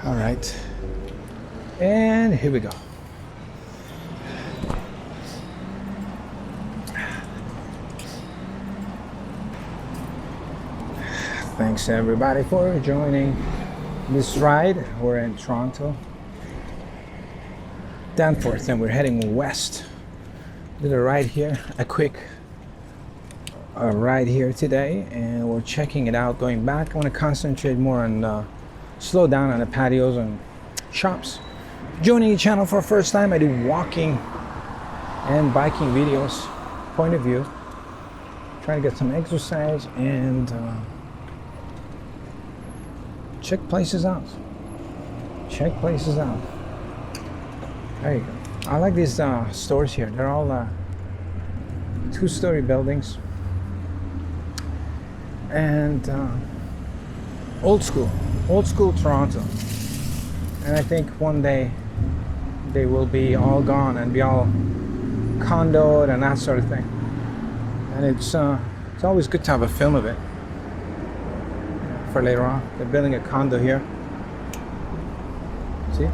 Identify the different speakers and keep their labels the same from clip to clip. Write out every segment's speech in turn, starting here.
Speaker 1: All right, and here we go. Thanks everybody for joining this ride. We're in Toronto, Danforth, and we're heading west. Did a ride here, a quick ride here today, and we're checking it out. Going back, I want to concentrate more on slow down on the patios and shops. Joining the channel for the first time, I do walking and biking videos, point of view, trying to get some exercise and check places out. Check places out. There you go. I like these stores here. They're all two-story buildings and old school Toronto. And I think one day they will be all gone and be all condoed and that sort of thing. And it's always good to have a film of it for later on. They're building a condo here. See?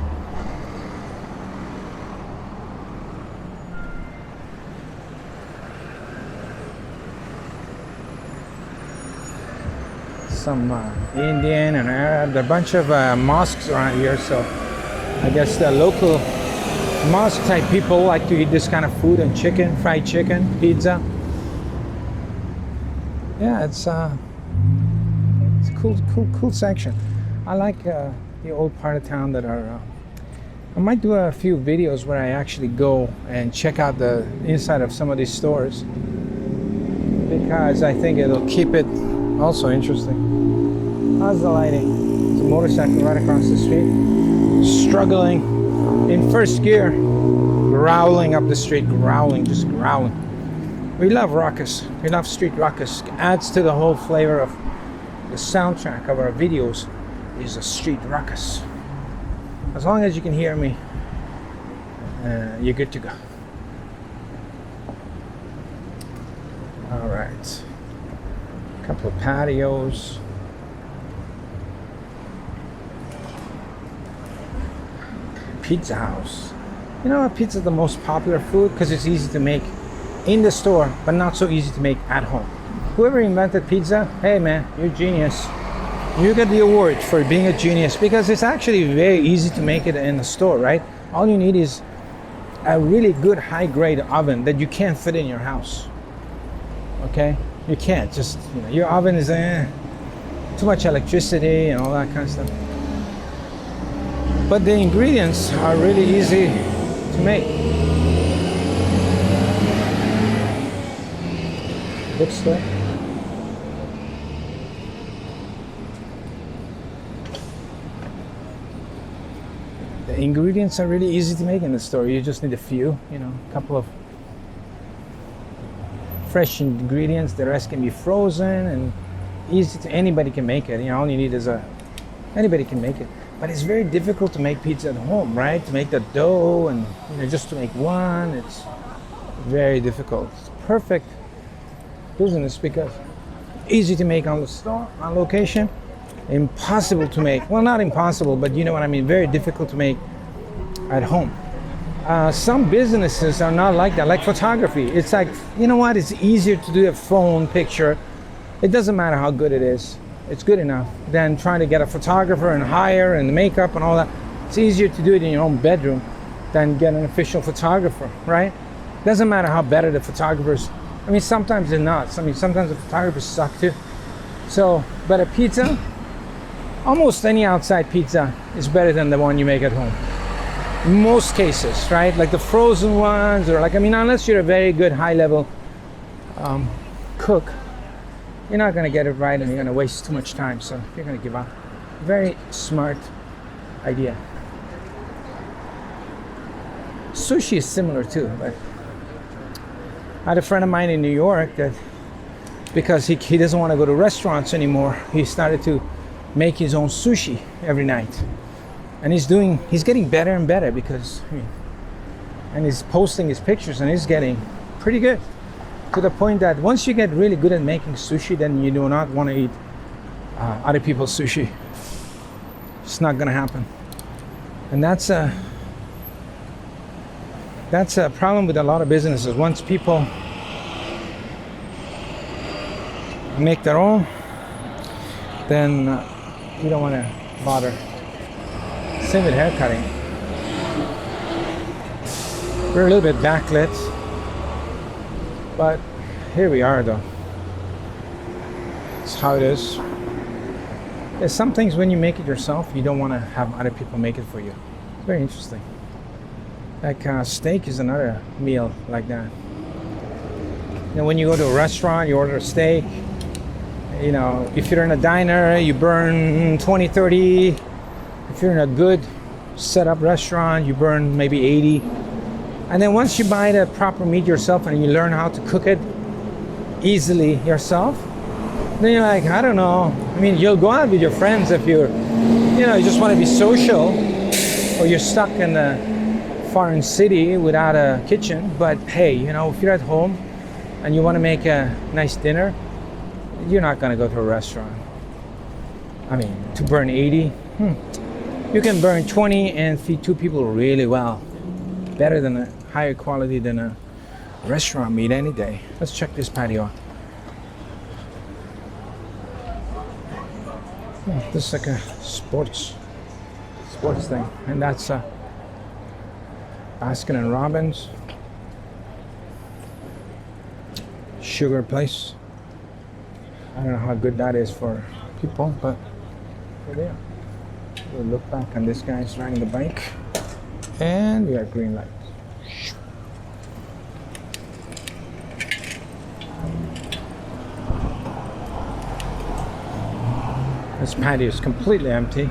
Speaker 1: Some Indian and Arab. There are a bunch of mosques around here, so I guess the local mosque type people like to eat this kind of food and chicken, fried chicken, pizza. Yeah, it's a cool section. I like the old part of town that are. I might do a few videos where I actually go and check out the inside of some of these stores, because I think it'll keep it also interesting. How's the lighting? It's a motorcycle right across the street, struggling in first gear, growling up the street, just growling. We love ruckus. We love street ruckus. Adds to the whole flavor of the soundtrack of our videos is a street ruckus. As long as you can hear me, you're good to go. All right. A couple of patios. Pizza house. You know, pizza is the most popular food because it's easy to make in the store, but not so easy to make at home. Whoever invented pizza, hey man, you're a genius. You get the award for being a genius, because it's actually very easy to make it in the store, right? All you need is a really good high-grade oven that you can't fit in your house. Okay? You can't. Just, you know, your oven is too much electricity and all that kind of stuff. But the ingredients are really easy to make. Bookstore. The ingredients are really easy to make in the store. You just need a few, you know, a couple of fresh ingredients. The rest can be frozen and easy to, anybody can make it. You know, all you need is anybody can make it. But it's very difficult to make pizza at home, right? To make the dough and, you know, just to make one, it's very difficult. It's perfect business because easy to make on the store, on location. Impossible to make. Well, not impossible, but you know what I mean. Very difficult to make at home. Some businesses are not like that, like photography. It's like, you know what? It's easier to do a phone picture. It doesn't matter how good it is. It's good enough than trying to get a photographer and hire and the makeup and all that. It's easier to do it in your own bedroom than get an official photographer, right? Doesn't matter how better the photographers. I mean, sometimes they're not. I mean, sometimes the photographers suck too. So, but a pizza, almost any outside pizza is better than the one you make at home. In most cases, right? Like the frozen ones, or like, I mean, unless you're a very good high-level cook, you're not going to get it right and you're going to waste too much time, so you're going to give up. Very smart idea. Sushi is similar too, but I had a friend of mine in New York that, because he doesn't want to go to restaurants anymore, he started to make his own sushi every night. And he's getting better and better because, and he's posting his pictures and he's getting pretty good. To the point that once you get really good at making sushi, then you do not want to eat other people's sushi. It's not gonna happen. And that's a problem with a lot of businesses. Once people make their own, then you don't want to bother. Same with hair cutting. We're a little bit backlit, but here we are though. It's how it is. There's some things when you make it yourself, you don't want to have other people make it for you. It's very interesting. Like steak is another meal like that. You know, when you go to a restaurant, you order a steak. You know, if you're in a diner, you burn 20, 30. If you're in a good set-up restaurant, you burn maybe 80. And then once you buy the proper meat yourself and you learn how to cook it easily yourself, then you're like, I don't know. I mean, you'll go out with your friends if you're, you know, you just want to be social, or you're stuck in a foreign city without a kitchen. But hey, you know, if you're at home and you want to make a nice dinner, you're not going to go to a restaurant. I mean, to burn 80, you can burn 20 and feed 2 people really well. Better than a higher quality than a restaurant meat any day. Let's check this patio. Oh, this is like a sports thing, and that's Baskin and Robbins sugar place. I don't know how good that is for people, but here they are. We'll look back on this guy's riding the bike, and we are green light. This patio is completely empty.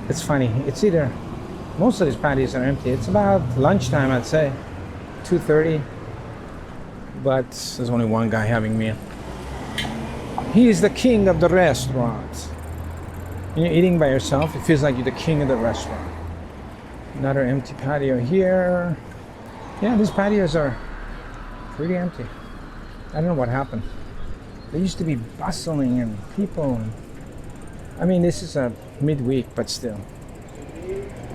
Speaker 1: It's funny. It's either, most of these patios are empty. It's about lunchtime, I'd say, 2:30. But there's only one guy having meal. He is the king of the restaurant. When you're eating by yourself, it feels like you're the king of the restaurant. Another empty patio here. Yeah, these patios are pretty empty. I don't know what happened. There used to be bustling and people. I mean, this is a midweek, but still.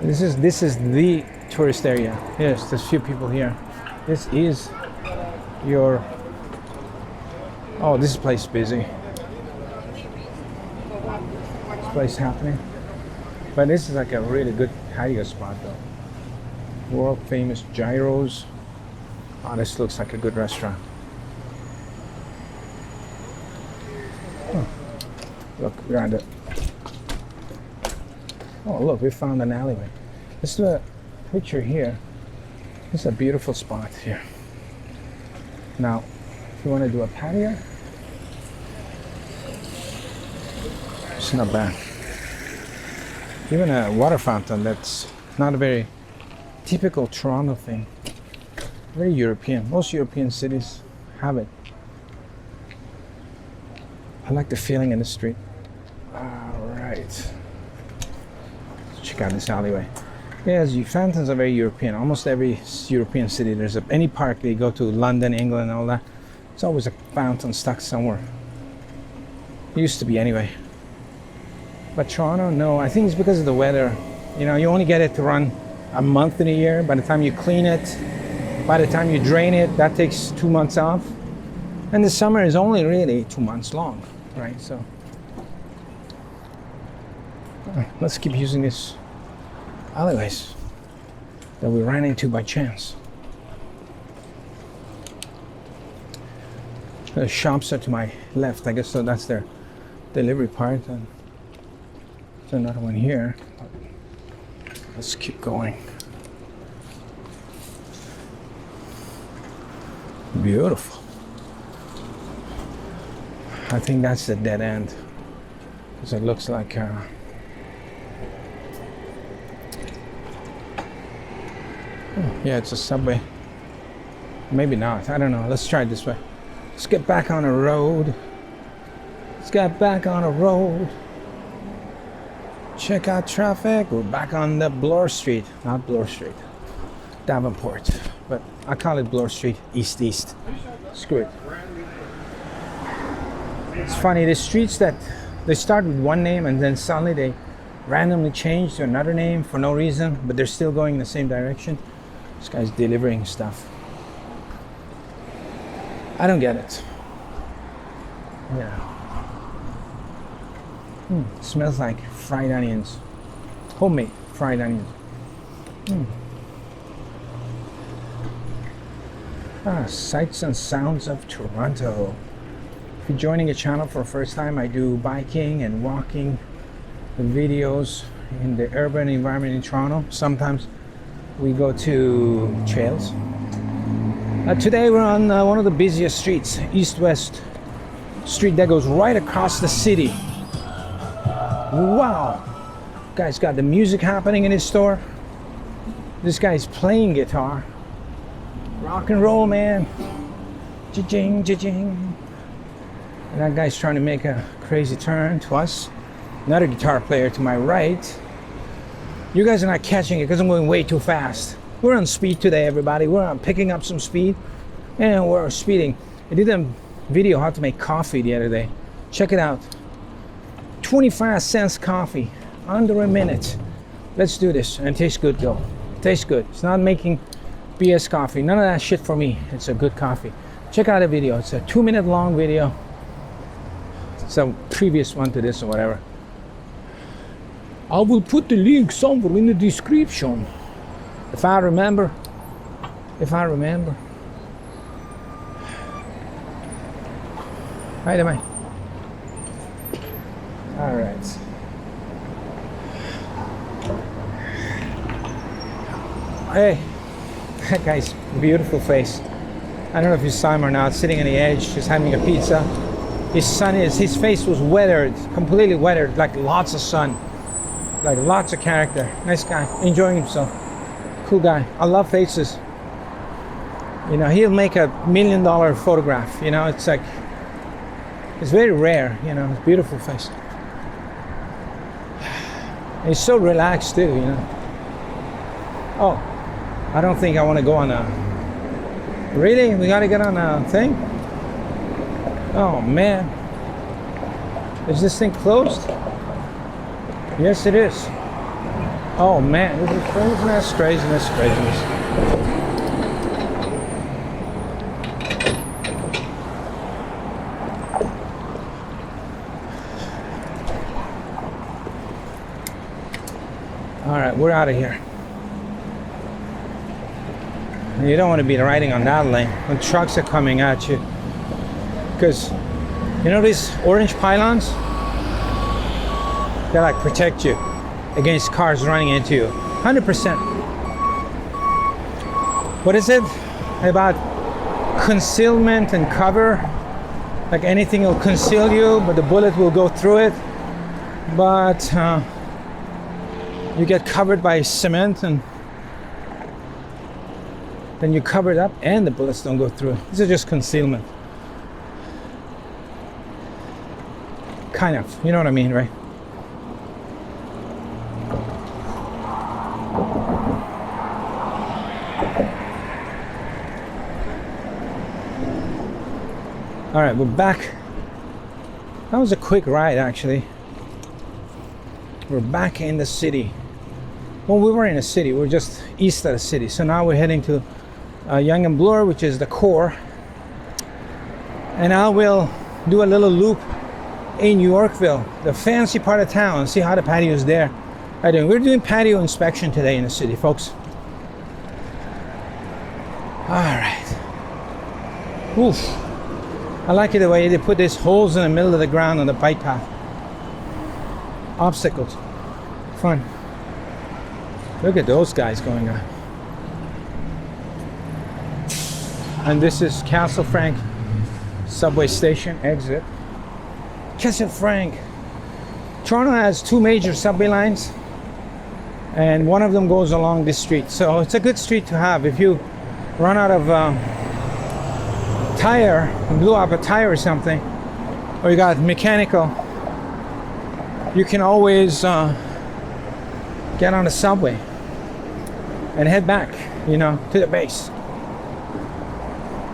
Speaker 1: This is the tourist area. Yes, there's few people here. This is your. Oh, this place is busy. This place happening. But this is like a really good patio spot, though. World famous gyros. Oh, this looks like a good restaurant. Look, we're on the. Oh, look, we found an alleyway. Let's do a picture here. This is a beautiful spot here. Now, if you want to do a patio, it's not bad. Even a water fountain, that's not a very typical Toronto thing. Very European. Most European cities have it. I like the feeling in the street. Alright. Let's check out this alleyway. Yes, fountains are very European. Almost every European city, there's any park they go to, London, England, and all that. It's always a fountain stuck somewhere. It used to be anyway. But Toronto, no. I think it's because of the weather. You know, you only get it to run a month in a year. By the time you clean it, by the time you drain it, that takes 2 months off. And the summer is only really 2 months long, right? So let's keep using this alleyways that we ran into by chance. The shops are to my left. I guess so. That's their delivery part. And there's another one here. Let's keep going. Beautiful. I think that's the dead end, because it looks like yeah, it's a subway. Maybe not. I don't know. Let's try it this way. Let's get back on the road. Let's get back on the road. Check out traffic. We're back on the Bloor Street. Not Bloor Street. Davenport. But I call it Bloor Street. East. Screw it. It's funny, the streets that they start with one name and then suddenly they randomly changed to another name for no reason, but they're still going in the same direction. This guy's delivering stuff. I don't get it. Yeah. Smells like fried onions. Homemade fried onions. Sights and sounds of Toronto. If you're joining a channel for the first time, I do biking and walking videos in the urban environment in Toronto. Sometimes we go to trails. Today we're on one of the busiest streets, east-west street that goes right across the city. Wow! Guy's got the music happening in his store. This guy's playing guitar. Rock and roll, man. Cha-ching, cha-ching. And that guy's trying to make a crazy turn to us. Another guitar player to my right. You guys are not catching it because I'm going way too fast. We're on speed today, everybody. We're on picking up some speed. And we're speeding. I did a video how to make coffee the other day. Check it out. 25 cents coffee. Under a minute. Let's do this. And it tastes good, though. It tastes good. It's not making BS coffee. None of that shit for me. It's a good coffee. Check out the video. It's a 2-minute long video. It's a previous one to this or whatever. I will put the link somewhere in the description. If I remember. Right, am I? All right. Hey, that guy's beautiful face. I don't know if you saw him or not, sitting on the edge, just having a pizza. His face was weathered, completely weathered, like lots of sun, like lots of character. Nice guy, enjoying himself. Cool guy. I love faces. You know, he'll make $1 million photograph. You know, it's like, it's very rare. You know, it's beautiful face. And he's so relaxed too. You know. Oh. I don't think I want to go on a... Really? We got to get on a thing? Oh, man. Is this thing closed? Yes, it is. Oh, man. This is craziness, craziness, craziness. All right, we're out of here. You don't want to be riding on that lane when trucks are coming at you, because you know these orange pylons, they like protect you against cars running into you 100%. What is it about concealment and cover? Like anything will conceal you, but the bullet will go through it, but you get covered by cement, and then you cover it up and the bullets don't go through. These are just concealment. Kind of, you know what I mean, right? All right, we're back. That was a quick ride, actually. We're back in the city. Well, we were in the city. We're just east of the city. So now we're heading to Yonge and Bloor, which is the core, and I will do a little loop in Yorkville, the fancy part of town, and see how the patio is there. We're doing patio inspection today in the city, folks. All right. Oof. I like it the way they put these holes in the middle of the ground on the bike path. Obstacles. Fun. Look at those guys going on. And this is Castle Frank subway station exit. Castle Frank. Toronto has 2 major subway lines, and one of them goes along this street. So it's a good street to have. If you run out of tire, blew up a tire or something, or you got mechanical, you can always get on the subway and head back, you know, to the base.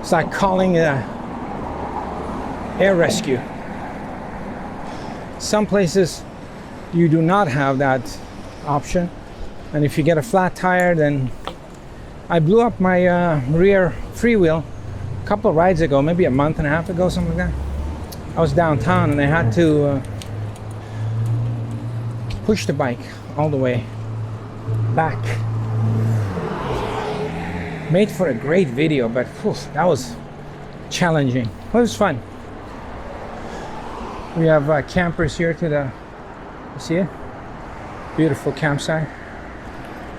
Speaker 1: It's like calling air rescue. Some places you do not have that option. And if you get a flat tire, then I blew up my rear freewheel a couple of rides ago, maybe a month and a half ago, something like that. I was downtown and I had to push the bike all the way back. Made for a great video, but that was challenging. But it was fun. We have campers here to the, you see it? Beautiful campsite.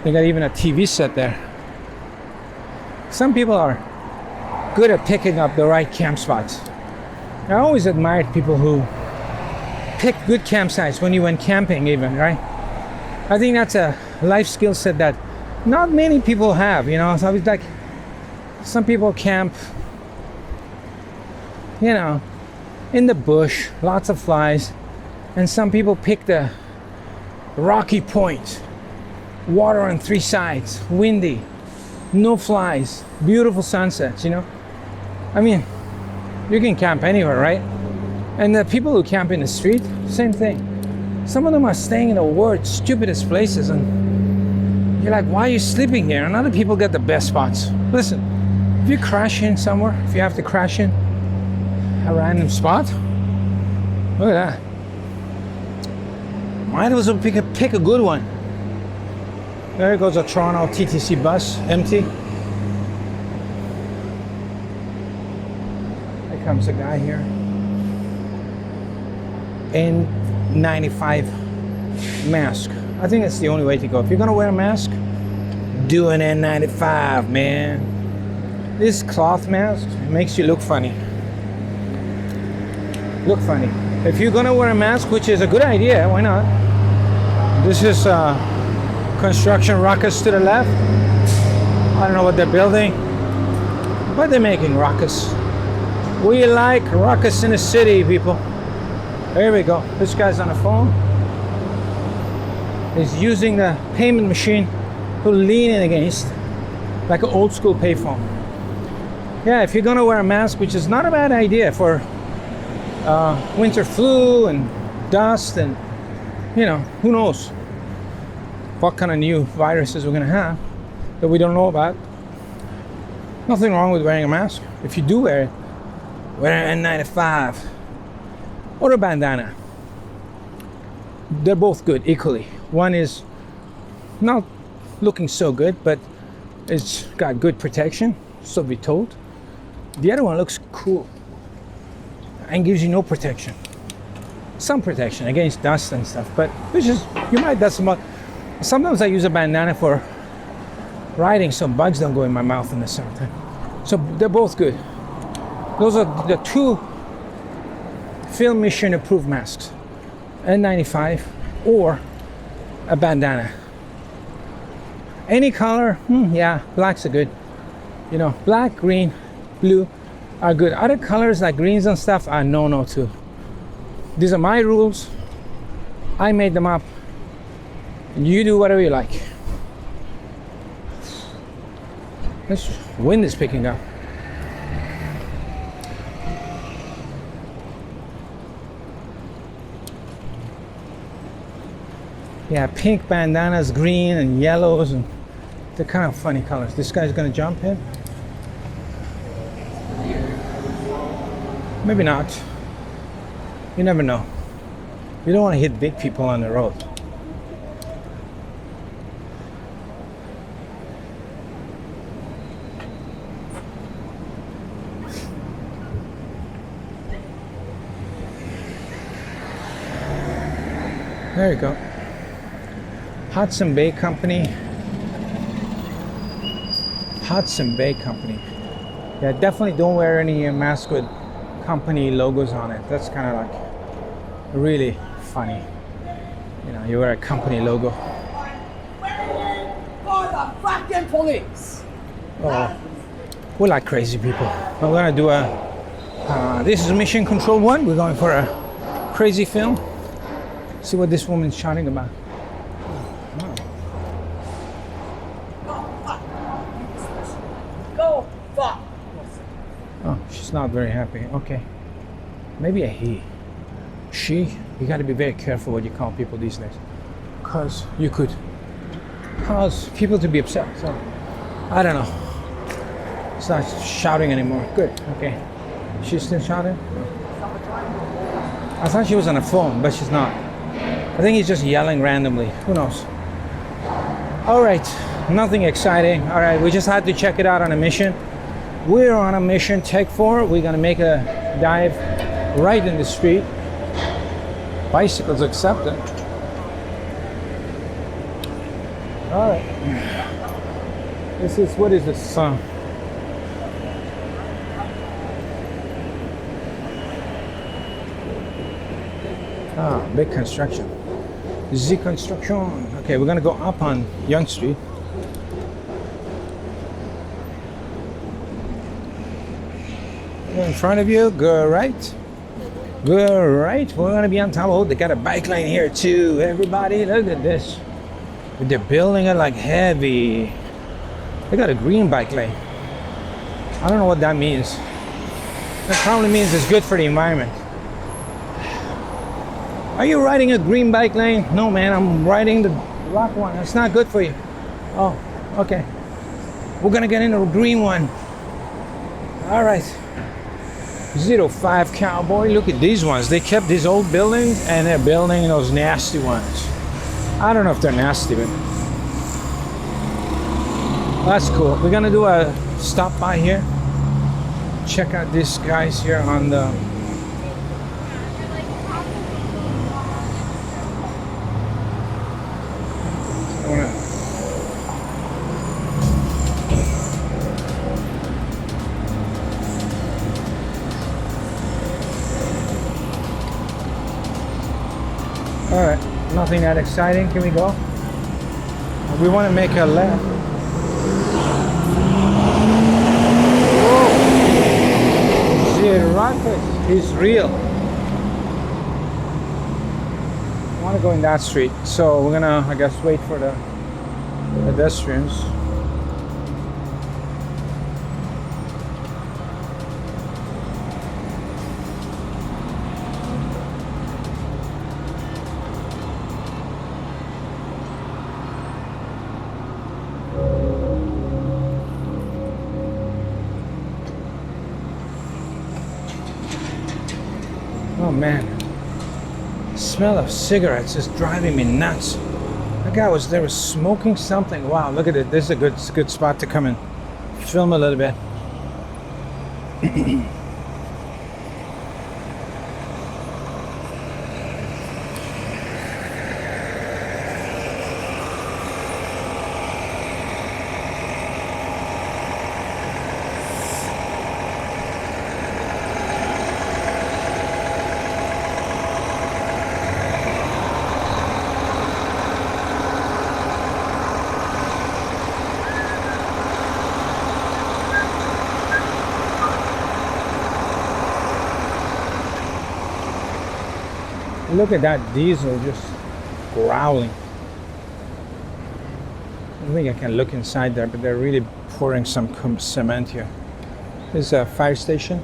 Speaker 1: They got even a TV set there. Some people are good at picking up the right camp spots. I always admired people who pick good campsites when you went camping even, right? I think that's a life skill set that not many people have, you know. So it's like some people camp, you know, in the bush, lots of flies, and some people pick the rocky point, water on three sides, windy, no flies, beautiful sunsets, you know. I mean, you can camp anywhere, right? And the people who camp in the street, same thing. Some of them are staying in the world's stupidest places, and you're like, why are you sleeping here? And other people get the best spots. Listen, if you crash in somewhere, if you have to crash in a random spot, look at that. Might as well pick a good one. There goes a Toronto TTC bus, empty. There comes a guy here. N95 mask. I think that's the only way to go. If you're gonna wear a mask, do an N95, man. This cloth mask makes you look funny. Look funny. If you're gonna wear a mask, which is a good idea, why not? This is construction ruckus to the left. I don't know what they're building, but they're making ruckus. We like ruckus in the city, people. There we go. This guy's on the phone. He's using the payment machine to lean in against, like an old school payphone. Yeah, if you're gonna wear a mask, which is not a bad idea for winter flu and dust and, you know, who knows what kind of new viruses we're gonna have that we don't know about. Nothing wrong with wearing a mask. If you do wear it, wear an N95 or a bandana. They're both good equally. One is not looking so good, but it's got good protection, so be told. The other one looks cool and gives you no protection. Some protection against dust and stuff, but which is, you might dust them up. Sometimes I use a bandana for riding so bugs don't go in my mouth in the summertime. So they're both good. Those are the two film mission approved masks, N95 or a bandana. Any color, yeah, blacks are good. You know, black, green, blue are good. Other colors like greens and stuff are no too. These are my rules. I made them up. You do whatever you like. This wind is picking up. Yeah, pink bandanas, green and yellows, and they're kind of funny colors. This guy's gonna jump in. Maybe not. You never know. You don't want to hit big people on the road. There you go. Hudson Bay Company. Hudson Bay Company. Yeah, definitely don't wear any mask with company logos on it. That's kind of like really funny. You know, you wear a company logo.
Speaker 2: For the fucking police!
Speaker 1: Oh, we're like crazy people. We're gonna do a. This is Mission Control 1. We're going for a crazy film. See what this woman's shouting about.
Speaker 2: Go fuck!
Speaker 1: Oh, she's not very happy. Okay. Maybe a he. She, You got to be very careful what you call people these days, because you could cause people to be upset. So I don't know. It's not shouting anymore. Good. Okay. She's still shouting? I thought she was on the phone, but she's not. I think he's just yelling randomly. Who knows? All right. Nothing exciting. All right. We just had to check it out on a mission. We're on a mission. Take 4. We're going to make a dive right in the street. Bicycles accepted. All right. This is, what is this? Big construction. Z construction. Okay, we're gonna go up on Young Street. In front of you, go right. Go right. We're gonna be on top. Oh, they got a bike lane here too. Everybody, look at this. They're building it like heavy. They got a green bike lane. I don't know what that means. That probably means it's good for the environment. Are you riding a green bike lane? No, man, I'm riding the black one. It's not good for you. Oh, okay. We're gonna get into a green one. All right. 05 Cowboy. Look at these ones. They kept these old buildings and they're building those nasty ones. I don't know if they're nasty, but that's cool. We're gonna do a stop by here. Check out these guys here on the All right, nothing that exciting. Can we go? We want to make a left. Whoa! The rocket is real. I want to go in that street, so we're gonna, I guess, wait for the pedestrians. Oh man, the smell of cigarettes is driving me nuts. That guy was smoking something. Wow, look at it. This is a good spot to come and film a little bit. Look at that diesel just growling. I don't think I can look inside there, but they're really pouring some cement here. This is a fire station.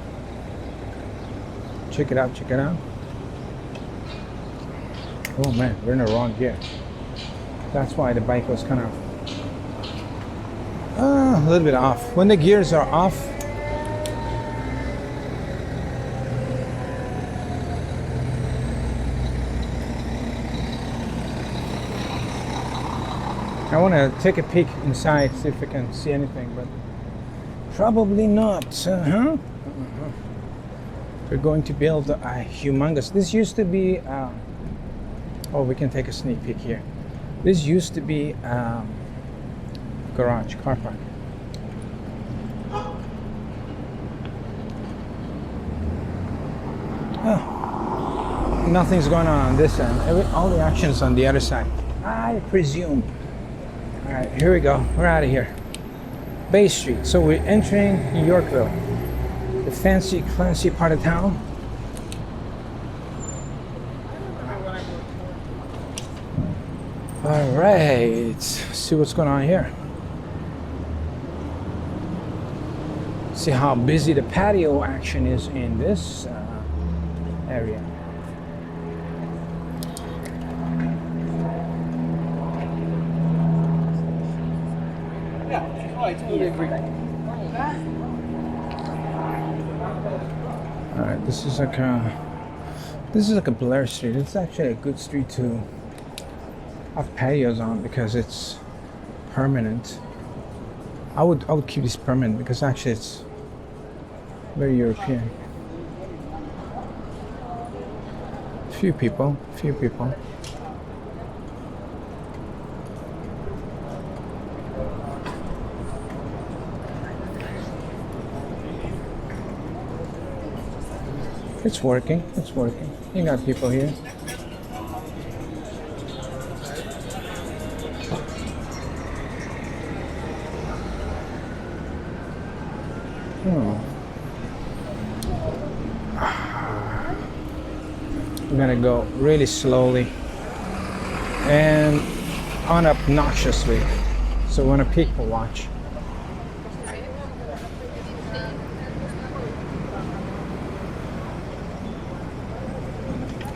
Speaker 1: Check it out, check it out. Oh man, we're in the wrong gear. That's why the bike was kind of a little bit off. When the gears are off, I want to take a peek inside, see if I can see anything, but probably not. We're going to build a humongous. This used to be. Oh, we can take a sneak peek here. This used to be garage, car park. Oh, nothing's going on this end. All the action's on the other side, I presume. All right, here we go. We're out of here. Bay Street. So we're entering Yorkville, the fancy, clancy part of town. All right, let's see what's going on here. See how busy the patio action is in this area.
Speaker 2: I totally agree.
Speaker 1: All right, this is like a Blair street. It's actually a good street to have patios on because it's permanent. I would keep this permanent because actually it's very European. Few people. It's working. You got people here. I'm gonna go really slowly and unobnoxiously, so when people watch.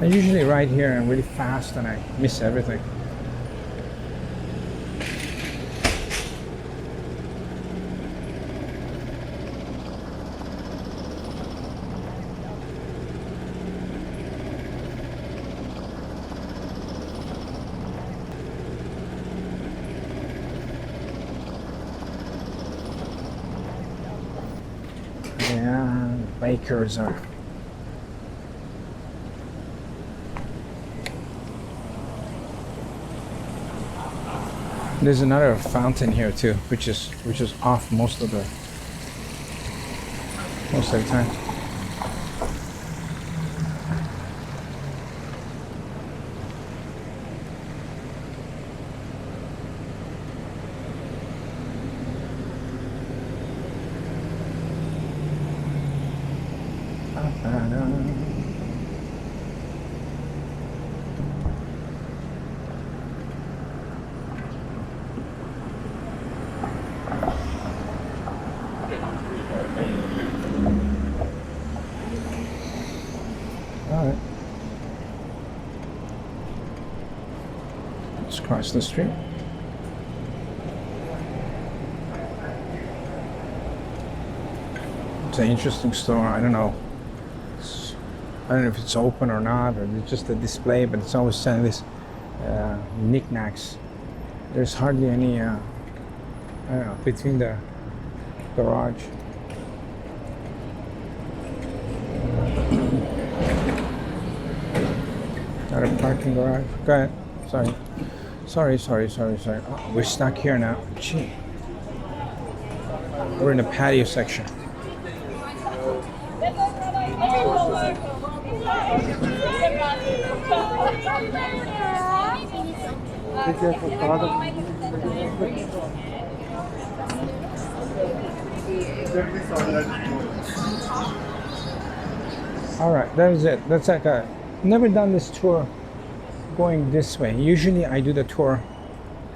Speaker 1: I usually ride here and really fast and I miss everything. Yeah, bakers are. There's another fountain here too, which is off most of the time. Alright. Let's cross the street. It's an interesting store. I don't know if it's open or not, or it's just a display, but it's always selling this knickknacks. There's hardly any, I don't know, between the garage. Not a parking garage. Go ahead. Sorry. Oh, we're stuck here now. Gee. We're in the patio section. All right, that is it. That's like a. Never done this tour going this way. Usually I do the tour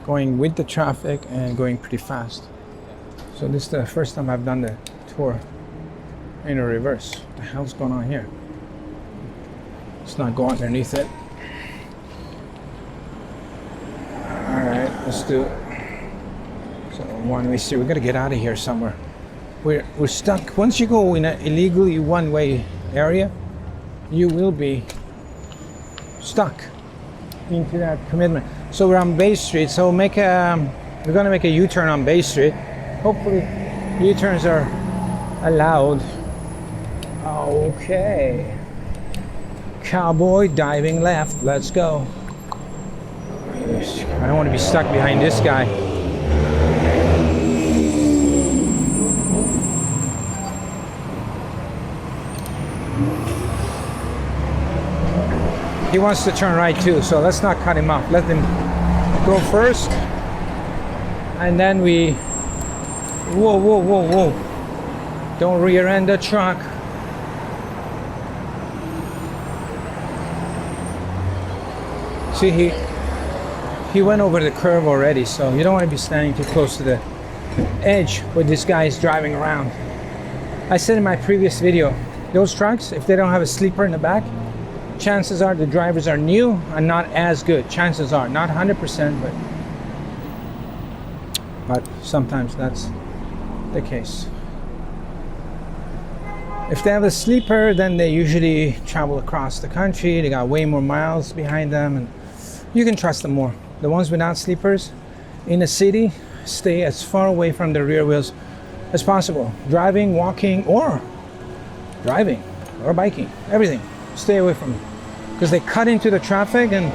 Speaker 1: going with the traffic and going pretty fast. So this is the first time I've done the tour in a reverse. What the hell's going on here? Let's not go underneath it. Alright, let's do it. So one-way street. We gotta get out of here somewhere. We're stuck. Once you go in an illegally one-way area, you will be stuck into that commitment. So we're on Bay Street, so we're gonna make a U-turn on Bay Street. Hopefully U-turns are allowed. Okay, cowboy diving left, let's go. I don't want to be stuck behind this guy. He wants to turn right too, so let's not cut him off. Let him go first, and then we. Whoa! Don't rear-end the truck. See, he went over the curve already, so you don't want to be standing too close to the edge when this guy is driving around. I said in my previous video, those trucks, if they don't have a sleeper in the back, chances are the drivers are new and not as good. Chances are, not 100%, but sometimes that's the case. If they have a sleeper, then they usually travel across the country. They got way more miles behind them, and you can trust them more. The ones without sleepers in the city, stay as far away from the rear wheels as possible. Driving, walking, or biking, everything. Stay away from them because they cut into the traffic and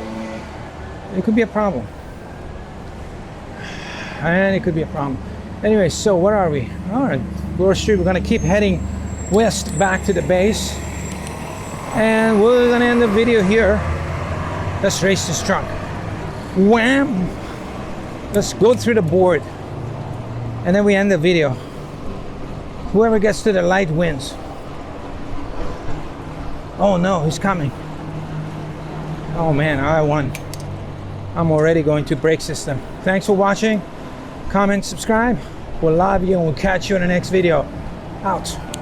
Speaker 1: it could be a problem. Anyway, so where are we? All right, Bloor Street. We're gonna keep heading west back to the base, and we're gonna end the video here. Let's race this truck. Wham! Let's go through the board, and then we end the video. Whoever gets to the light wins. Oh no, he's coming. Oh man, I won. I'm already going to brake system. Thanks for watching. Comment, subscribe. We'll love you, and we'll catch you in the next video. Out.